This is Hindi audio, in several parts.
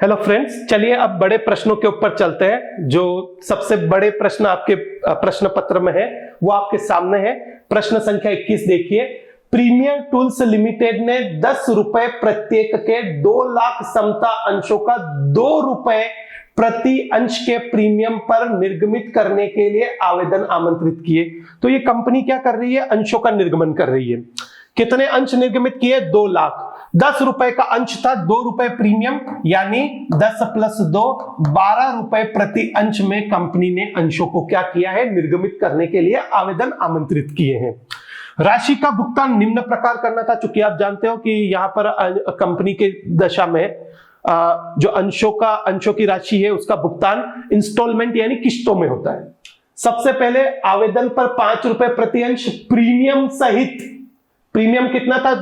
हेलो फ्रेंड्स, चलिए अब बड़े प्रश्नों के ऊपर चलते हैं। जो सबसे बड़े प्रश्न आपके प्रश्न पत्र में है वो आपके सामने है। प्रश्न संख्या 21 देखिए। प्रीमियर टूल्स लिमिटेड ने 10 रुपए प्रत्येक के 2 लाख समता अंशों का 2 रुपए प्रति अंश के प्रीमियम पर निर्गमित करने के लिए आवेदन आमंत्रित किए। तो ये कंपनी क्या कर रही है? अंशों का निर्गमन कर रही है। कितने अंश निर्गमित किए? 2 लाख। 10 रुपए का अंश था, 2 रुपए प्रीमियम, यानी 10 प्लस 2 12 रुपए प्रति अंश में कंपनी ने अंशों को क्या किया है? निर्गमित करने के लिए आवेदन आमंत्रित किए हैं। राशि का भुगतान निम्न प्रकार करना था। चूंकि आप जानते हो कि यहां पर कंपनी के दशा में जो अंशों की राशि है उसका भुगतान इंस्टॉलमेंट यानी किस्तों में होता है। सबसे पहले आवेदन पर 5 रुपए प्रति अंश प्रीमियम सहित, प्रीमियम कितना था?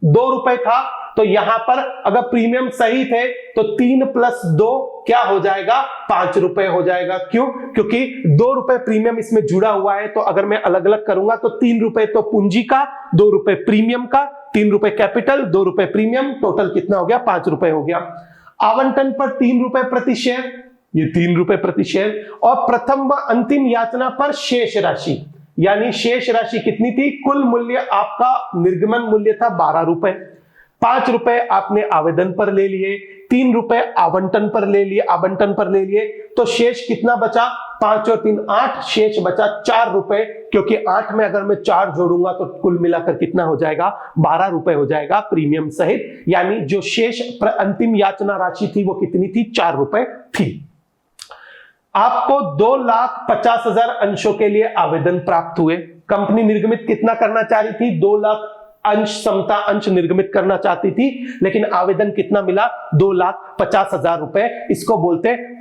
2 रुपए था। तो यहां पर अगर प्रीमियम सहित है तो 3 प्लस 2 क्या हो जाएगा? 5 रुपए हो जाएगा। क्यों? क्योंकि 2 रुपए प्रीमियम इसमें जुड़ा हुआ है। तो अगर मैं अलग अलग करूंगा तो 3 रुपए तो पूंजी का, 2 रुपए प्रीमियम का, 3 रुपए कैपिटल, 2 रुपए प्रीमियम, टोटल कितना हो गया? 5 रुपए हो गया। आवंटन पर 3 रुपए प्रति शेयर, ये 3 रुपए प्रति शेयर। और प्रथम व अंतिम याचना पर शेष राशि, यानी शेष राशि कितनी थी? कुल मूल्य आपका निर्गमन मूल्य था 12 रुपए। 5 रुपए आपने आवेदन पर ले लिए, 3 रुपए आवंटन पर ले लिए, तो शेष कितना बचा? 5 और 3 8, शेष बचा 4 रुपए। क्योंकि 8 में अगर मैं 4 जोड़ूंगा तो कुल मिलाकर कितना हो जाएगा? 12 रुपए हो जाएगा प्रीमियम सहित। यानी जो शेष अंतिम याचना राशि थी वो कितनी थी? 4 रुपए थी। आपको 2,50,000 अंशों के लिए आवेदन प्राप्त हुए। कंपनी निर्गमित कितना करना चाह रही थी? 2 लाख अंश, समता अंश निर्गमित करना चाहती थी, लेकिन आवेदन कितना मिला? 2,50,000 रुपए। इसको बोलते हैं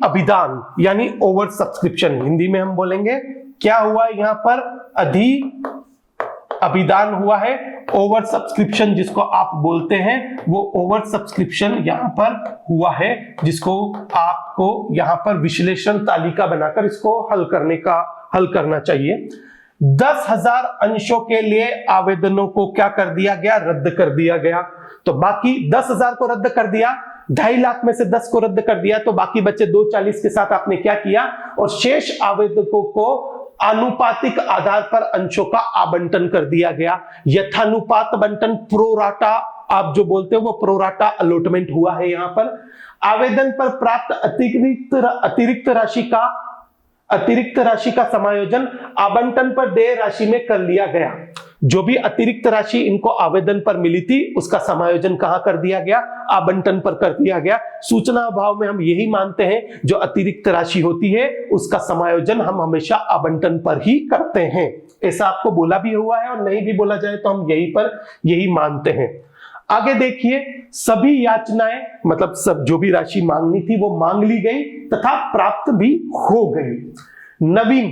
अभिदान यानी ओवर सब्सक्रिप्शन। हिंदी में हम बोलेंगे क्या हुआ यहां पर? अभिदान हुआ है। ओवर सब्सक्रिप्शन जिसको आप बोलते हैं वो ओवर सब्सक्रिप्शन यहां पर हुआ है, जिसको आपको यहां पर विश्लेषण तालिका बनाकर इसको हल करना चाहिए। 10,000 अंशों के लिए आवेदनों को क्या कर दिया गया? रद्द कर दिया गया। तो बाकी 10,000 को रद्द कर दिया, 2.5 लाख में से 10 को रद्द कर दिया, तो बाकी बचे 240 के साथ आपने क्या किया? और शेष आवेदकों को आनुपातिक आधार पर अंशों का आवंटन कर दिया गया। यथानुपात बंटन, प्रोराटा आप जो बोलते हो वो प्रोराटा अलॉटमेंट हुआ है। यहां पर आवेदन पर प्राप्त अतिरिक्त राशि का समायोजन आवंटन पर देय राशि में कर लिया गया। जो भी अतिरिक्त राशि इनको आवेदन पर मिली थी उसका समायोजन कहां कर दिया गया? आवंटन पर कर दिया गया। सूचना अभाव में हम यही मानते हैं जो अतिरिक्त राशि होती है उसका समायोजन हम हमेशा आवंटन पर ही करते हैं। ऐसा आपको बोला भी हुआ है और नहीं भी बोला जाए तो हम यही मानते हैं। आगे देखिए, सभी याचनाएं मतलब सब जो भी राशि मांगनी थी वो मांग ली गई तथा प्राप्त भी हो गई। नवीन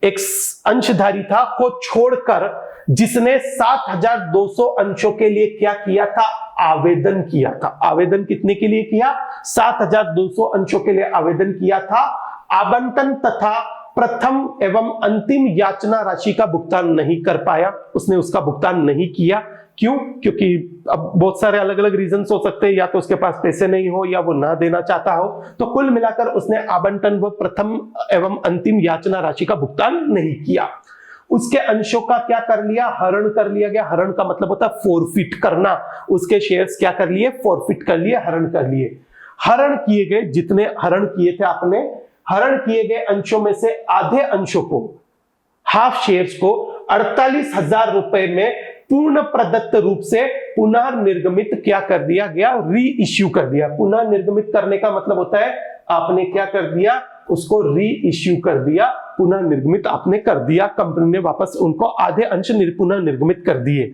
एक अंशधारी था को छोड़कर जिसने 7,200 अंशों के लिए क्या किया था? आवेदन किया था। आवेदन कितने के लिए किया? 7,200 अंशों के लिए आवेदन किया था। आवंटन तथा प्रथम एवं अंतिम याचना राशि का भुगतान नहीं कर पाया, उसने उसका भुगतान नहीं किया। क्यों? क्योंकि अब बहुत सारे अलग अलग रीजंस हो सकते हैं, या तो उसके पास पैसे नहीं हो या वो ना देना चाहता हो। तो कुल मिलाकर उसने आवंटन व प्रथम एवं अंतिम याचना राशि का भुगतान नहीं किया। उसके अंशों का क्या कर लिया? हरण कर लिया गया। हरण का मतलब होता है फोरफिट करना। उसके शेयर्स क्या कर लिए? फोरफिट कर लिए, हरण कर लिए। हरण किए गए, जितने हरण किए थे आपने, हरण किए गए अंशों में से आधे अंशों को, हाफ शेयर्स को 48,000 रुपए में पूर्ण प्रदत्त रूप से पुनः निर्गमित क्या कर दिया गया? री इश्यू कर दिया। पुनः निर्गमित करने का मतलब होता है आपने क्या कर दिया? उसको री इश्यू कर दिया, पुनः निर्गमित आपने कर दिया। कंपनी ने वापस उनको आधे अंश पुनः निर्गमित कर दिए।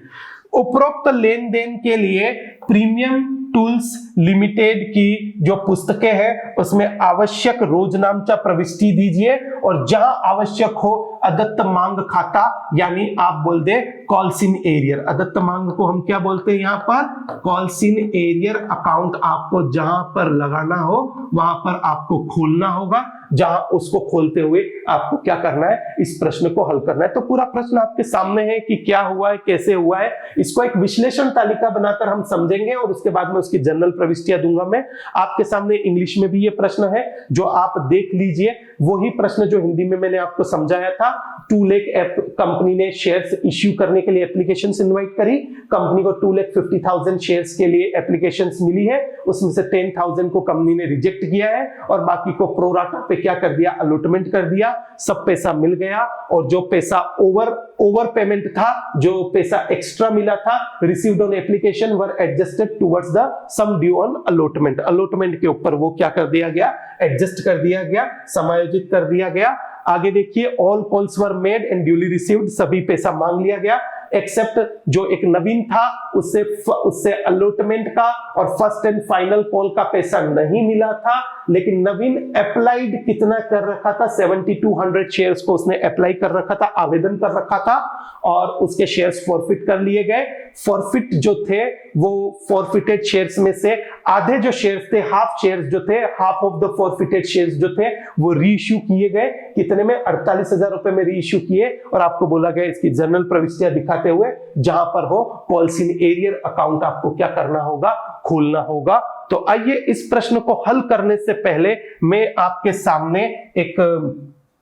उपरोक्त लेन देन के लिए प्रीमियम टूल्स लिमिटेड की जो पुस्तकें हैं उसमें आवश्यक रोजनामचा प्रविष्टि दीजिए, और जहां आवश्यक हो अदत्त मांग खाता, यानी आप बोल दे कॉल्सिन एरियर। अदत्त मांग को हम क्या बोलते हैं? यहां पर कॉल्सिन एरियर अकाउंट आपको जहां पर लगाना हो वहां पर आपको खोलना होगा। जहां उसको खोलते हुए आपको क्या करना है, इस प्रश्न को हल करना है। तो पूरा प्रश्न आपके सामने है कि क्या हुआ है, कैसे हुआ है, इसको एक विश्लेषण तालिका बनाकर हम समझेंगे और उसके बाद में उसकी जनरल प्रविष्टियां दूंगा मैं। आपके सामने इंग्लिश में भी ये प्रश्न है जो आप देख लीजिए, वही प्रश्न जो हिंदी में मैंने आपको समझाया था। 2 लाख कंपनी ने शेयर्स इश्यू करने के लिए एप्लीकेशन इनवाइट करी, कंपनी को 2,50,000 शेयर्स के लिए एप्लीकेशंस मिली है, उसमें से 10,000 को कंपनी ने रिजेक्ट किया है और बाकी को प्रोराटा पे क्या कर दिया, अलॉटमेंट कर दिया, सब पैसा मिल गया। और जो पैसा ओवर पेमेंट था, जो पैसा एक्स्ट्रा मिला था, received on application were adjusted towards the sum due on allotment, allotment के ऊपर वो क्या कर दिया गया, एडजस्ट कर दिया गया, समायोजित कर दिया गया। आगे देखिए, all calls were made and duly received, सभी पैसा मांग लिया गया एक्सेप्ट जो एक नवीन था, उससे अलॉटमेंट का और फर्स्ट एंड फाइनल कॉल का पैसा नहीं मिला था। लेकिन नवीन अप्लाइड कितना कर रखा था, 7200 शेयर्स को उसने अप्लाई कर रखा था, आवेदन कर रखा था और उसके शेयर्स फॉरफिट कर लिए गए। फॉरफिट जो थे वो फॉरफिटेड शेयर्स में से आधे जो शेयर्स थे, हाफ शेयर्स जो थे, half of the forfeited shares जो थे वो रीइश्यू किए गए। कितने में, 48,000 रुपए में रीइश्यू किए और आपको बोला गया इसकी जनरल प्रविष्टियां दिखाते हुए जहां पर हो कॉल्स इन एरियर अकाउंट आपको क्या करना होगा, खोलना होगा। तो आइए इस प्रश्न को हल करने से पहले मैं आपके सामने एक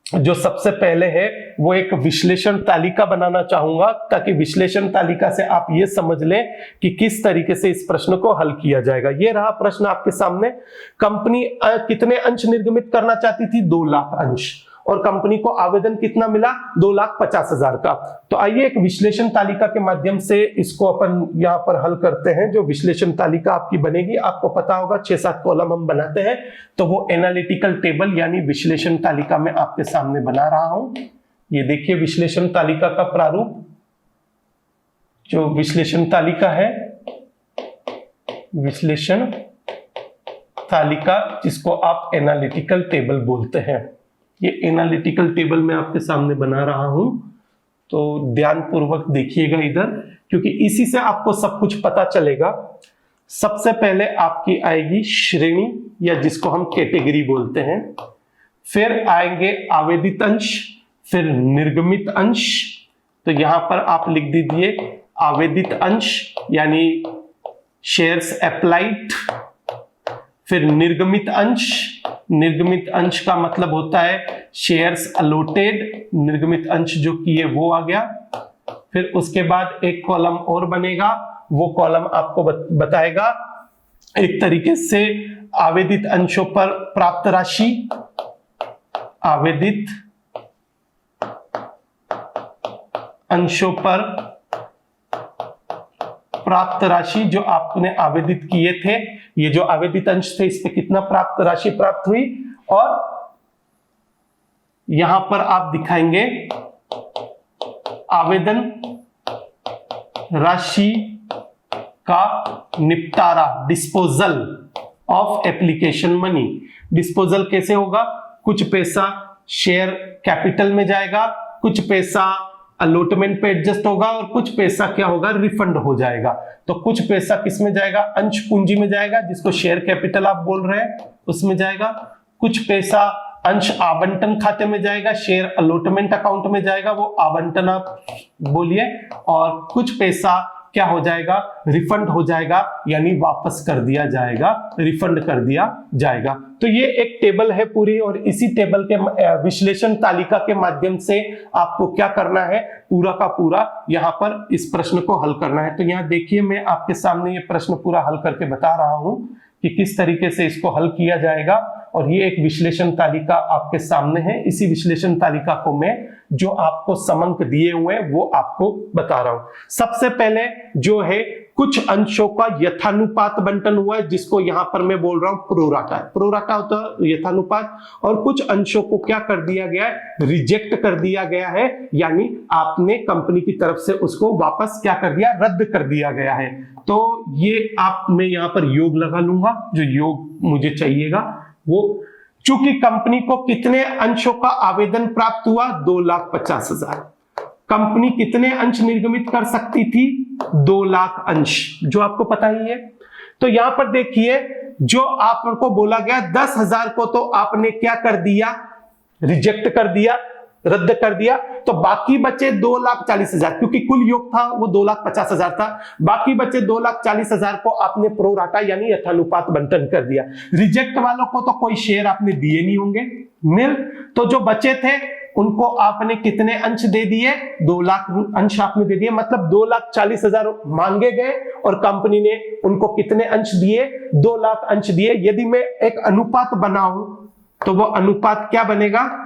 जो सबसे पहले है वो एक विश्लेषण तालिका बनाना चाहूंगा, ताकि विश्लेषण तालिका से आप ये समझ लें कि किस तरीके से इस प्रश्न को हल किया जाएगा। ये रहा प्रश्न आपके सामने। कंपनी कितने अंश निर्गमित करना चाहती थी, 2 लाख अंश, और कंपनी को आवेदन कितना मिला, 2,50,000 का। तो आइए एक विश्लेषण तालिका के माध्यम से इसको अपन यहां पर हल करते हैं। जो विश्लेषण तालिका आपकी बनेगी, आपको पता होगा 6-7 कॉलम हम बनाते हैं, तो वो एनालिटिकल टेबल यानी विश्लेषण तालिका में आपके सामने बना रहा हूं। ये देखिए विश्लेषण तालिका का प्रारूप, जो विश्लेषण तालिका है, विश्लेषण तालिका जिसको आप एनालिटिकल टेबल बोलते हैं, ये एनालिटिकल टेबल मैं आपके सामने बना रहा हूं। तो ध्यान पूर्वक देखिएगा इधर, क्योंकि इसी से आपको सब कुछ पता चलेगा। सबसे पहले आपकी आएगी श्रेणी या जिसको हम कैटेगरी बोलते हैं, फिर आएंगे आवेदित अंश, फिर निर्गमित अंश। तो यहां पर आप लिख दीजिए आवेदित अंश यानी शेयर्स अप्लाइड, फिर निर्गमित अंश, निर्गमित अंश का मतलब होता है शेयर्स अलॉटेड, निर्गमित अंश जो किए वो आ गया। फिर उसके बाद एक कॉलम और बनेगा, वो कॉलम आपको बताएगा एक तरीके से आवेदित अंशों पर प्राप्त राशि, आवेदित अंशों पर प्राप्त राशि जो आपने आवेदित किए थे, ये जो आवेदित अंश थे इस पे कितना प्राप्त राशि प्राप्त हुई, और यहां पर आप दिखाएंगे आवेदन राशि का निपटारा, disposal of application money. Disposal कैसे होगा, कुछ पैसा शेयर कैपिटल में जाएगा, कुछ पैसा अलॉटमेंट पे एडजस्ट होगा और कुछ पैसा क्या होगा, रिफंड हो जाएगा। तो कुछ पैसा किस में जाएगा, अंश पूंजी में जाएगा, जिसको शेयर कैपिटल आप बोल रहे हैं उसमें जाएगा। कुछ पैसा अंश आवंटन खाते में जाएगा, शेयर अलॉटमेंट अकाउंट में जाएगा, वो आवंटन आप बोलिए। और कुछ पैसा क्या हो जाएगा, रिफंड हो जाएगा, यानी वापस कर दिया जाएगा, रिफंड कर दिया जाएगा। तो ये एक टेबल है पूरी, और इसी टेबल के विश्लेषण तालिका के माध्यम से आपको क्या करना है, पूरा का पूरा यहाँ पर इस प्रश्न को हल करना है। तो यहाँ देखिए मैं आपके सामने ये प्रश्न पूरा हल करके बता रहा हूं कि किस तरीके से इसको हल किया जाएगा। और ये एक विश्लेषण तालिका आपके सामने है। इसी विश्लेषण तालिका को मैं जो आपको समंक दिए हुए हैं वो आपको बता रहा हूं। सबसे पहले जो है कुछ अंशों का यथानुपात बंटन हुआ है, जिसको यहां पर मैं बोल रहा हूं प्रोराटा। प्रोराटा होता है यथानुपात, और कुछ अंशों को क्या कर दिया गया है, रिजेक्ट कर दिया गया है, यानी आपने कंपनी की तरफ से उसको वापस क्या कर दिया, रद्द कर दिया गया है। तो ये आप मैं यहां पर योग लगा लूंगा, जो योग मुझे चाहिएगा वो, चूंकि कंपनी को कितने अंशों का आवेदन प्राप्त हुआ, 2,50,000। कंपनी कितने अंश निर्गमित कर सकती थी, 2 लाख अंश, जो आपको पता ही है। तो यहां पर देखिए जो आपको बोला गया 10,000 को तो आपने क्या कर दिया, रिजेक्ट कर दिया, रद्द कर दिया, तो बाकी बचे 2,40,000, क्योंकि कुल योग था वो 2,50,000 था, बाकी बचे 2,40,000 को आपने प्रोराटा यानी यथानुपात बंटन कर दिया। रिजेक्ट वालों को तो कोई शेयर आपने दिए नहीं होंगे, नील, तो जो बचे थे उनको आपने कितने अंश दे दिए, 2 लाख अंश आपने दे दिए, मतलब 2,40,000 मांगे गए और कंपनी ने उनको कितने अंश दिए, 2 लाख अंश दिए। यदि मैं एक अनुपात बनाऊं तो वो अनुपात क्या बनेगा,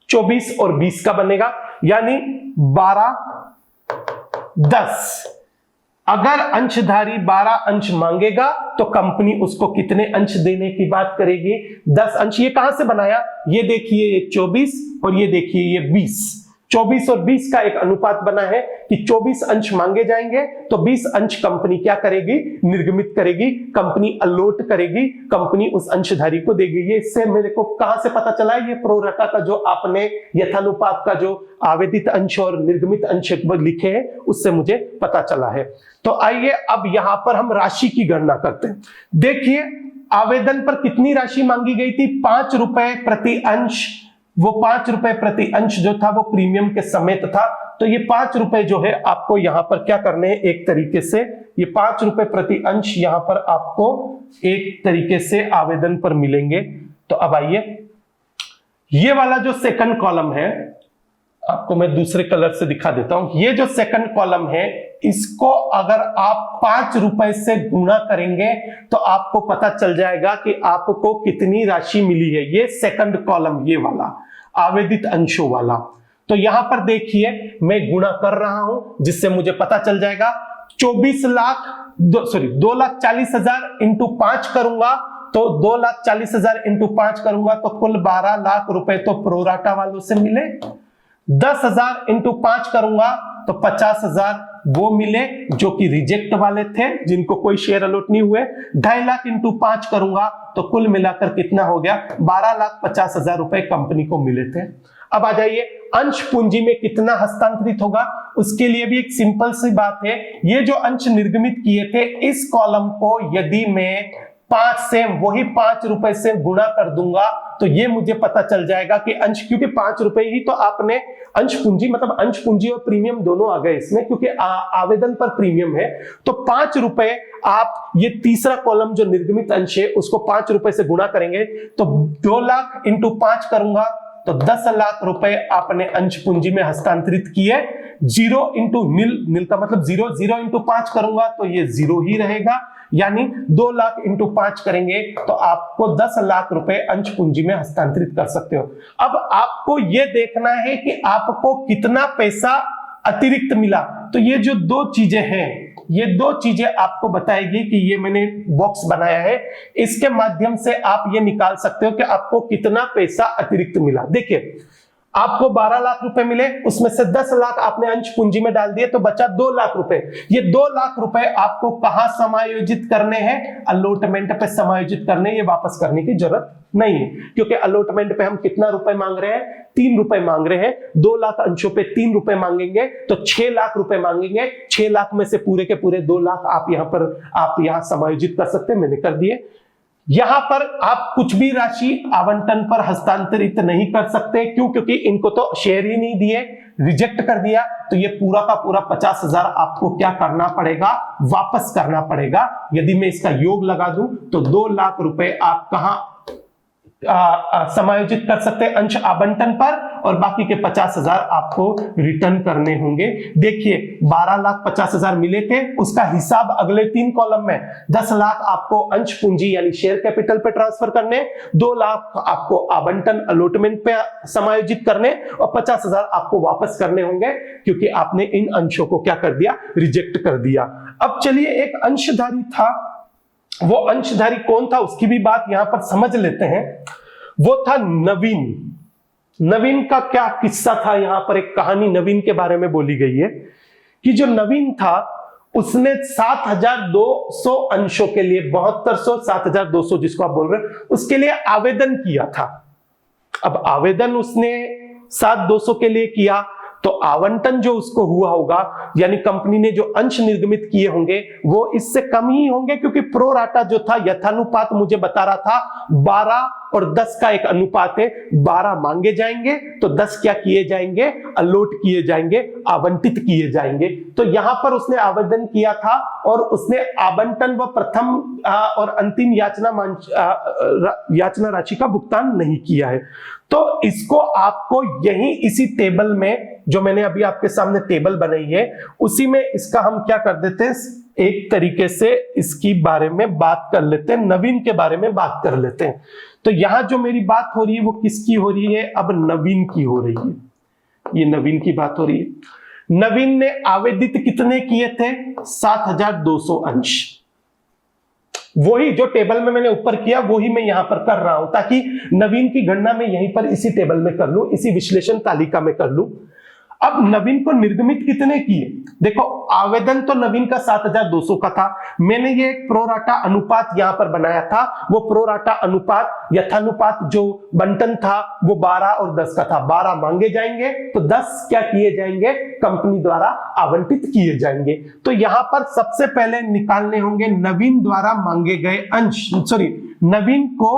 24 और 20 का बनेगा, यानी 12:10। अगर अंशधारी 12 अंश मांगेगा तो कंपनी उसको कितने अंश देने की बात करेगी, 10 अंश। ये कहां से बनाया, ये देखिए ये 24 और ये देखिए ये 20, 24 और 20 का एक अनुपात बना है कि 24 अंश मांगे जाएंगे तो 20 अंश कंपनी क्या करेगी, निर्गमित करेगी, कंपनी अलॉट करेगी, कंपनी उस अंशधारी को देगी। ये इससे मेरे को कहां से पता चला, ये प्रोराटा का जो आपने यथानुपात का जो आवेदित अंश और निर्गमित अंश लिखे हैं उससे मुझे पता चला है। तो आइए अब यहां पर हम राशि की गणना करते हैं। देखिए आवेदन पर कितनी राशि मांगी गई थी, 5 रुपए प्रति अंश। वो 5 रुपए प्रति अंश जो था वो प्रीमियम के समेत था, तो ये 5 रुपए जो है आपको यहां पर क्या करने हैं, एक तरीके से ये 5 रुपए प्रति अंश यहां पर आपको एक तरीके से आवेदन पर मिलेंगे। तो अब आइए ये वाला जो सेकंड कॉलम है आपको मैं दूसरे कलर से दिखा देता हूं। ये जो सेकंड कॉलम है इसको अगर आप 5 रुपए से गुणा करेंगे तो आपको पता चल जाएगा कि आपको कितनी राशि मिली है। ये सेकंड कॉलम ये वाला आवेदित अंशों वाला, तो यहां पर देखिए मैं गुणा कर रहा हूं जिससे मुझे पता चल जाएगा 2,40,000 इंटू 5 करूंगा तो 2,40,000 इंटू 5 करूंगा तो कुल 12 लाख रुपए तो प्रोराटा वालों से मिले। 10,000 इंटू 5 करूंगा तो 50,000 वो मिले जो कि रिजेक्ट वाले थे, जिनको कोई शेयर अलॉट नहीं हुए। 2.5 लाख इंटू 5 करूंगा तो कुल मिलाकर कितना हो गया, 12,50,000 रुपए कंपनी को मिले थे। अब आ जाइए अंश पूंजी में कितना हस्तांतरित होगा, उसके लिए भी एक सिंपल सी बात है। ये जो अंश निर्गमित किए थे इस कॉलम को यदि मैं 5 से वही 5 रुपए से गुणा कर दूंगा तो ये मुझे पता चल जाएगा कि अंश, क्योंकि 5 रुपए ही तो आपने अंश पूंजी, मतलब अंश पूंजी और प्रीमियम दोनों आ गए इसमें, क्योंकि आवेदन पर प्रीमियम है। तो 5 रुपए आप ये तीसरा कॉलम जो निर्गमित अंश है उसको 5 रुपए से गुणा करेंगे तो 2 लाख इंटू 5 करूंगा तो 10 लाख रुपए आपने अंश पूंजी में हस्तांतरित किए। 0 इंटू नील का मतलब 0 इंटू 5 करूंगा तो ये 0 ही रहेगा, यानी 2 लाख इंटू 5 करेंगे तो आपको 10 लाख रुपए अंश पूंजी में हस्तांतरित कर सकते हो। अब आपको यह देखना है कि आपको कितना पैसा अतिरिक्त मिला। तो ये जो 2 चीजें हैं, ये 2 चीजें आपको बताएगी कि ये मैंने बॉक्स बनाया है, इसके माध्यम से आप ये निकाल सकते हो कि आपको कितना पैसा अतिरिक्त मिला। देखिए आपको 12 लाख रुपए मिले, उसमें से 10 लाख आपने अंश पूंजी में डाल दिए तो बचा 2 लाख रुपए। ये 2 लाख रुपए आपको कहां समायोजित करने हैं, अलॉटमेंट पे समायोजित करने, ये वापस करने की जरूरत नहीं है, क्योंकि अलॉटमेंट पे हम कितना रुपए मांग रहे हैं, 3 रुपए मांग रहे हैं। 2 लाख अंशों पे 3 रुपए मांगेंगे तो 6 लाख रुपए मांगेंगे। 6 लाख में से पूरे के पूरे 2 लाख आप यहां समायोजित कर सकते हैं, मैंने कर दिए। यहां पर आप कुछ भी राशि आवंटन पर हस्तांतरित नहीं कर सकते, क्यों, क्योंकि इनको तो शेयर ही नहीं दिए, रिजेक्ट कर दिया, तो ये पूरा का पूरा 50,000 आपको क्या करना पड़ेगा, वापस करना पड़ेगा। यदि मैं इसका योग लगा दूं तो 2 लाख रुपए आप कहां समायोजित कर सकते हैं, अंश आवंटन पर, और बाकी के 50,000 आपको रिटर्न करने होंगे। देखिए 12,50,000 मिले थे, उसका हिसाब अगले 3 कॉलम में 10 लाख आपको अंश पूंजी यानी शेयर कैपिटल पे ट्रांसफर करने, 2 लाख आपको आवंटन अलॉटमेंट पे समायोजित करने और 50,000 आपको वापस करने होंगे, क्योंकि आपने इन अंशों को क्या कर दिया, रिजेक्ट कर दिया। अब चलिए एक अंशधारी था, वो अंशधारी कौन था उसकी भी बात यहां पर समझ लेते हैं। वो था नवीन। नवीन का क्या किस्सा था, यहां पर एक कहानी नवीन के बारे में बोली गई है कि जो नवीन था उसने 7,200 अंशों के लिए 7200 7,200 जिसको आप बोल रहे हैं उसके लिए आवेदन किया था। अब आवेदन उसने 7,200 के लिए किया तो आवंटन जो उसको हुआ होगा, यानी कंपनी ने जो अंश निर्गमित किए होंगे वो इससे कम ही होंगे, क्योंकि प्रो राटा जो था यथानुपात मुझे बता रहा था 12 और 10 का एक अनुपात है। 12 मांगे जाएंगे तो 10 क्या किए जाएंगे, अलॉट किए जाएंगे, आवंटित किए जाएंगे। तो यहां पर उसने आवेदन किया था और उसने आवंटन व प्रथम और अंतिम याचना राशि का भुगतान नहीं किया है। तो इसको आपको यही इसी टेबल में, जो मैंने अभी आपके सामने टेबल बनाई है, उसी में इसका हम क्या कर देते हैं, एक तरीके से इसकी बारे में बात कर लेते हैं, नवीन के बारे में बात कर लेते हैं। तो यहां जो मेरी बात हो रही है वो किसकी हो रही है, अब नवीन की हो रही है। ये नवीन की बात हो रही है। नवीन ने आवेदित कितने किए थे, 7200 अंश। वही जो टेबल में मैंने ऊपर किया वही मैं यहां पर कर रहा हूं, ताकि नवीन की गणना मैं यहीं पर इसी टेबल में कर लूं, इसी विश्लेषण तालिका में कर लूं। अब नवीन को निर्गमित कितने किए, देखो आवेदन तो नवीन का 7200 का था। मैंने ये एक प्रोराटा अनुपात यहां पर बनाया था। वो प्रोराटा अनुपात यथानुपात जो बंटन था वो 12 और 10 का था। 12 मांगे जाएंगे तो 10 क्या किए जाएंगे, कंपनी द्वारा आवंटित किए जाएंगे। तो यहां पर सबसे पहले निकालने होंगे नवीन द्वारा मांगे गए अंश, नवीन को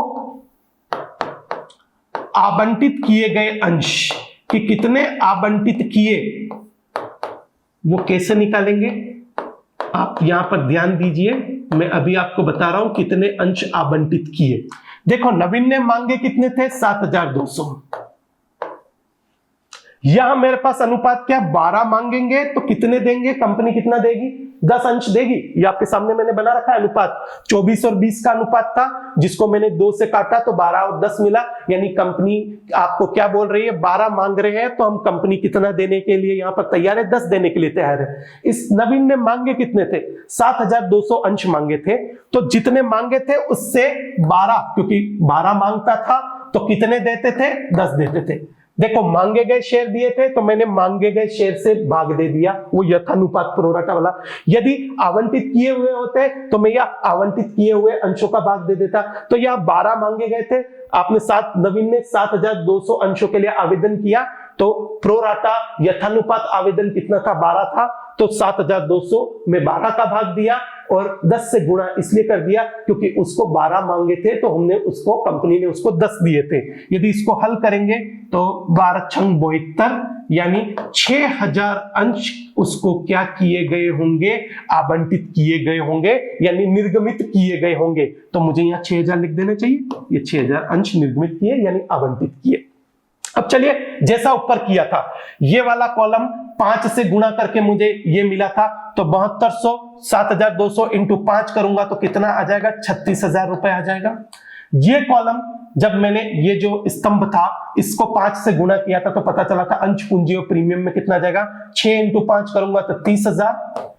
आवंटित किए गए अंश कि कितने आवंटित किए, वो कैसे निकालेंगे, आप यहां पर ध्यान दीजिए। मैं अभी आपको बता रहा हूं कितने अंश आवंटित किए। देखो नवीन ने मांगे कितने थे, 7200। यहां मेरे पास अनुपात क्या, 12 मांगेंगे तो कितने देंगे, कंपनी कितना देगी, 10 अंश देगी। ये आपके सामने मैंने बना रखा है अनुपात। 24 और 20 का अनुपात था, जिसको मैंने 2 से काटा तो 12 और 10 मिला। यानी कंपनी आपको क्या बोल रही है, 12 मांग रहे हैं तो हम कंपनी कितना देने के लिए यहां पर तैयार है, 10 देने के लिए तैयार है। इस नवीन ने मांगे कितने थे, 7200 अंश मांगे थे। तो जितने मांगे थे उससे 12, क्योंकि 12 मांगता था तो कितने देते थे, 10 देते थे। देखो मांगे गए शेयर दिए थे तो मैंने मांगे गए शेयर से भाग दे दिया, वो यथानुपात प्रोराटा वाला। यदि आवंटित किए हुए होते तो मैं यह आवंटित किए हुए अंशों का भाग दे देता। तो यह 12 मांगे गए थे, आपने नवीन ने 7200 अंशों के लिए आवेदन किया, तो प्रोराटा यथानुपात आवेदन कितना था, 12 था। तो 7200 में 12 का भाग दिया और 10 से गुणा इसलिए कर दिया क्योंकि उसको 12 मांगे थे तो हमने उसको, कंपनी ने उसको 10 दिए थे। यदि इसको हल करेंगे तो 12 छंग 72, यानी 6000 अंश उसको क्या किए गए होंगे, आवंटित किए गए होंगे, यानी निर्गमित किए गए होंगे। तो मुझे यहाँ 6000 लिख देना चाहिए, ये 6000 अंश निर्गमित किए यानी आवंटित किए। अब चलिए, जैसा ऊपर किया था, ये वाला कॉलम 5 से गुणा करके मुझे ये मिला था, तो 7200 7200 इंटू 5 करूंगा तो कितना आ जाएगा, 36,000 रुपए आ जाएगा। ये कॉलम जब मैंने ये जो स्तंभ था इसको 5 से गुणा किया था तो पता चला था अंश पूंजी और प्रीमियम में कितना जाएगा, 6 इंटू 5 करूंगा तो 30,000,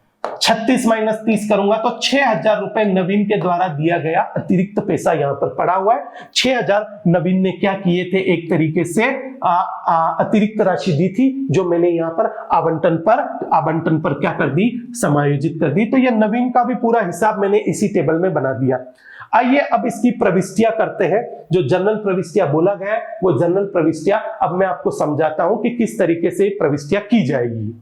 36 माइनस 30 करूंगा तो 6,000 रुपए नवीन के द्वारा दिया गया अतिरिक्त पैसा यहां पर पड़ा हुआ है। 6,000 नवीन ने क्या किए थे, एक तरीके से अतिरिक्त राशि दी थी जो मैंने यहां पर आवंटन पर क्या कर दी, समायोजित कर दी। तो यह नवीन का भी पूरा हिसाब मैंने इसी टेबल में बना दिया। आइए अब इसकी प्रविष्टियां करते हैं। जो जनरल प्रविष्टियां बोला गया है वो जनरल प्रविष्टियां अब मैं आपको समझाता हूं कि किस तरीके से प्रविष्टियां की जाएगी।